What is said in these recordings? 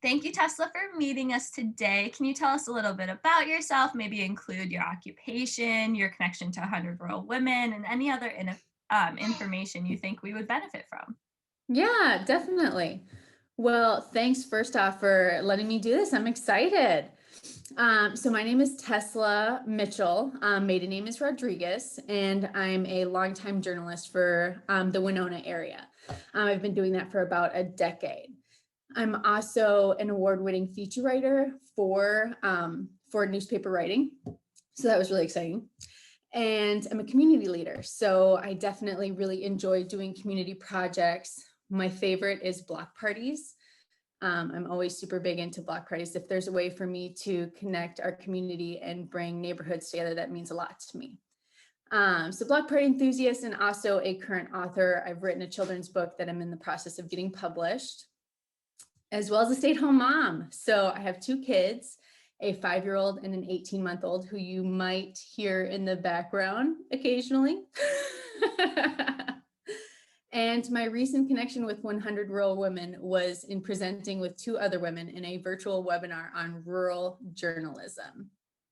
Thank you, Tesla, for meeting us today. Can you tell us a little bit about yourself? Maybe include your occupation, your connection to 100 Rural Women, and any other information you think we would benefit from. Yeah, definitely. Well, thanks first off for letting me do this. I'm excited. So my name is Tesla Mitchell. Maiden name is Rodriguez, and I'm a longtime journalist for the Winona area. I've been doing that for about a decade. I'm also an award-winning feature writer for newspaper writing, so that was really exciting. And I'm a community leader, so I definitely really enjoy doing community projects. My favorite is block parties. I'm always super big into block parties. If there's a way for me to connect our community and bring neighborhoods together, that means a lot to me. So block party enthusiast and also a current author. I've written a children's book that I'm in the process of getting published, as well as a stay-at-home mom. So I have two kids, a 5-year-old and an 18-month-old who you might hear in the background occasionally. And my recent connection with 100 Rural Women was in presenting with two other women in a virtual webinar on rural journalism.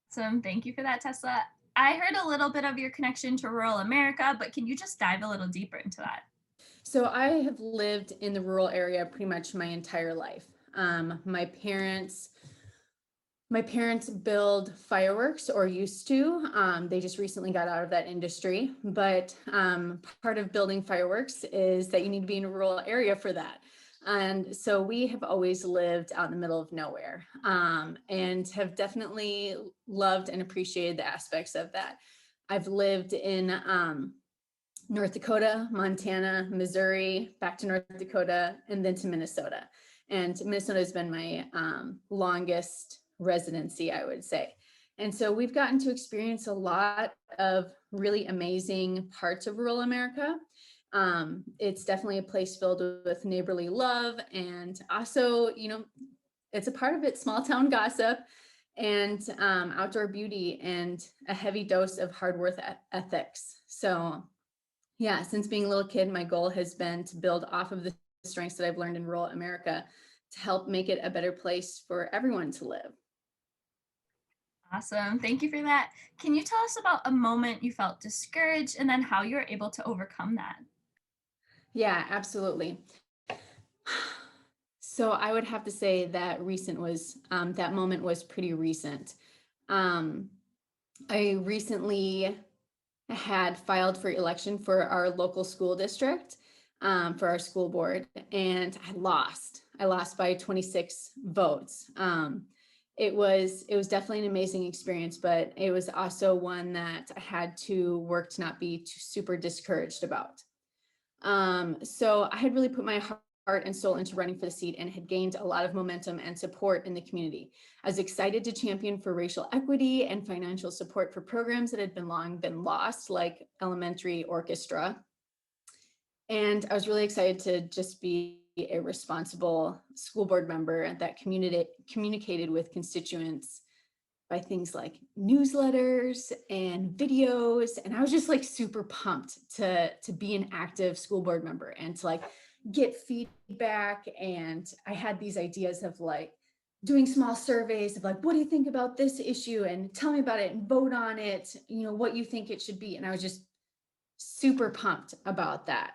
So thank you for that, Tesla. I heard a little bit of your connection to rural America, but can you just dive a little deeper into that? So I have lived in the rural area pretty much my entire life. My parents build fireworks, or used to. They just recently got out of that industry. But part of building fireworks is that you need to be in a rural area for that. And so we have always lived out in the middle of nowhere, and have definitely loved and appreciated the aspects of that. I've lived in North Dakota, Montana, Missouri, back to North Dakota, and then to Minnesota. And Minnesota has been my longest residency, I would say. And so we've gotten to experience a lot of really amazing parts of rural America. It's definitely a place filled with neighborly love, and also, it's a part of it, small town gossip and outdoor beauty and a heavy dose of hard work ethics. So yeah, since being a little kid, my goal has been to build off of the strengths that I've learned in rural America to help make it a better place for everyone to live. Awesome. Thank you for that. Can you tell us about a moment you felt discouraged and then how you were able to overcome that? Yeah, absolutely. So I would have to say that that moment was pretty recent. Um, I recently had filed for election for our local school district, for our school board, and I lost. I lost by 26 votes. It was definitely an amazing experience, but it was also one that I had to work to not be too super discouraged about. So I had really put my heart and soul into running for the seat and had gained a lot of momentum and support in the community. I was excited to champion for racial equity and financial support for programs that had been long been lost, like elementary orchestra. And I was really excited to just be a responsible school board member that communicated with constituents by things like newsletters and videos. And I was just like super pumped to be an active school board member and to like get feedback. And I had these ideas of like doing small surveys of like, what do you think about this issue? And tell me about it and vote on it, what you think it should be. And I was just super pumped about that.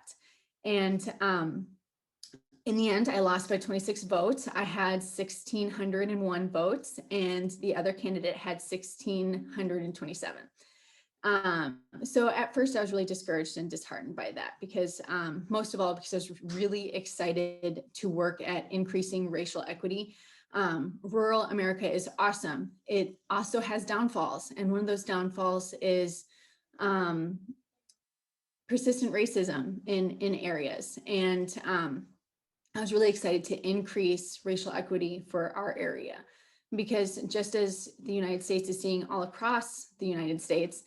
And in the end, I lost by 26 votes. I had 1,601 votes, and the other candidate had 1,627. So at first, I was really discouraged and disheartened by that because, most of all, because I was really excited to work at increasing racial equity. Rural America is awesome. It also has downfalls, and one of those downfalls is um, persistent racism in areas. And I was really excited to increase racial equity for our area because just as the United States is seeing all across the United States,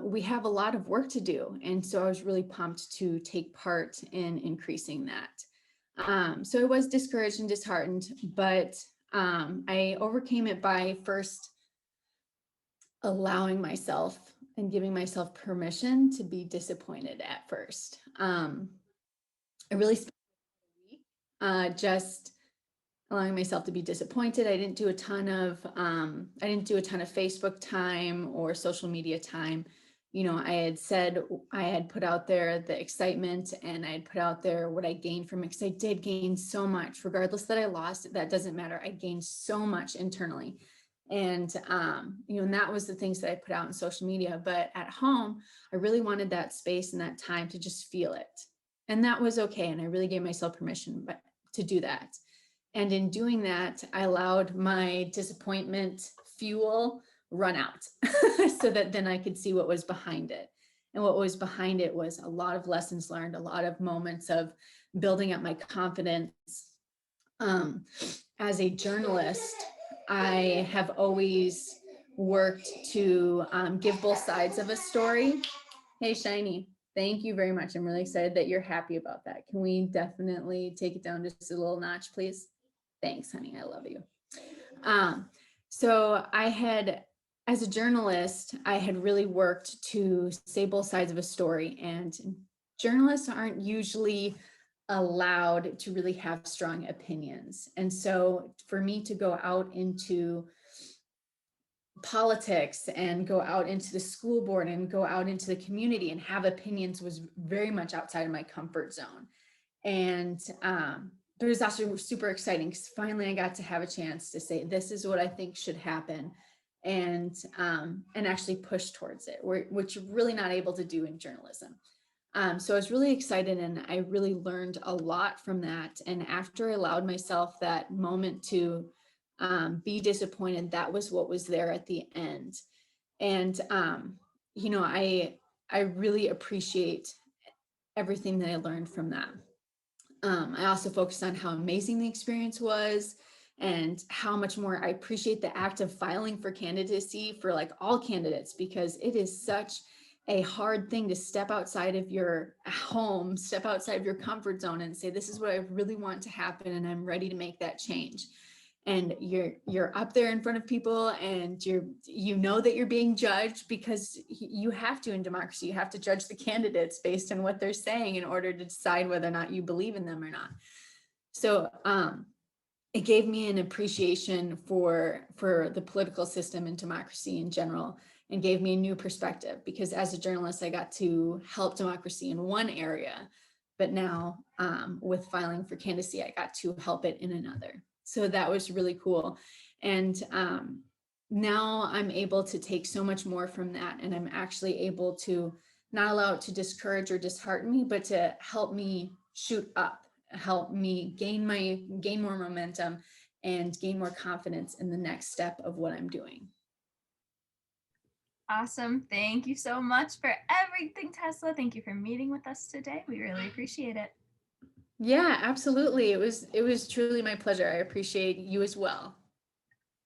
we have a lot of work to do. And so I was really pumped to take part in increasing that. So I was discouraged and disheartened, but I overcame it by first allowing myself and giving myself permission to be disappointed at first. I really spent a week just allowing myself to be disappointed. I didn't do a ton of Facebook time or social media time. You know, I had put out there the excitement, and I had put out there what I gained from it, because I did gain so much. Regardless that I lost, that doesn't matter. I gained so much internally. And you know, and that was the things that I put out in social media. But at home, I really wanted that space and that time to just feel it. And that was okay. And I really gave myself permission to do that. And in doing that, I allowed my disappointment fuel run out so that then I could see what was behind it. And what was behind it was a lot of lessons learned, a lot of moments of building up my confidence. Um, as a journalist, I have always worked to give both sides of a story. Hey, Shiny, thank you very much. I'm really excited that you're happy about that. Can we definitely take it down just a little notch, please? Thanks, honey. I love you. Um, so as a journalist, I had really worked to say both sides of a story, and journalists aren't usually allowed to really have strong opinions. And so for me to go out into politics and go out into the school board and go out into the community and have opinions was very much outside of my comfort zone. And but it was also super exciting because finally I got to have a chance to say, this is what I think should happen, and actually push towards it, which you're really not able to do in journalism. So I was really excited, and I really learned a lot from that. And after I allowed myself that moment to be disappointed, that was what was there at the end. And you know, I really appreciate everything that I learned from that. I also focused on how amazing the experience was, and how much more I appreciate the act of filing for candidacy for like all candidates, because it is such a hard thing to step outside of your home, step outside of your comfort zone and say, this is what I really want to happen, and I'm ready to make that change. And you're up there in front of people, and you know that you're being judged, because you have to, in democracy, you have to judge the candidates based on what they're saying in order to decide whether or not you believe in them or not. So it gave me an appreciation for the political system and democracy in general, and gave me a new perspective, because as a journalist, I got to help democracy in one area, but now with filing for candidacy, I got to help it in another. So that was really cool. And now I'm able to take so much more from that, and I'm actually able to not allow it to discourage or dishearten me, but to help me shoot up, help me gain more momentum and gain more confidence in the next step of what I'm doing. Awesome. Thank you so much for everything, Tesla. Thank you for meeting with us today. We really appreciate it. Yeah, absolutely. It was truly my pleasure. I appreciate you as well.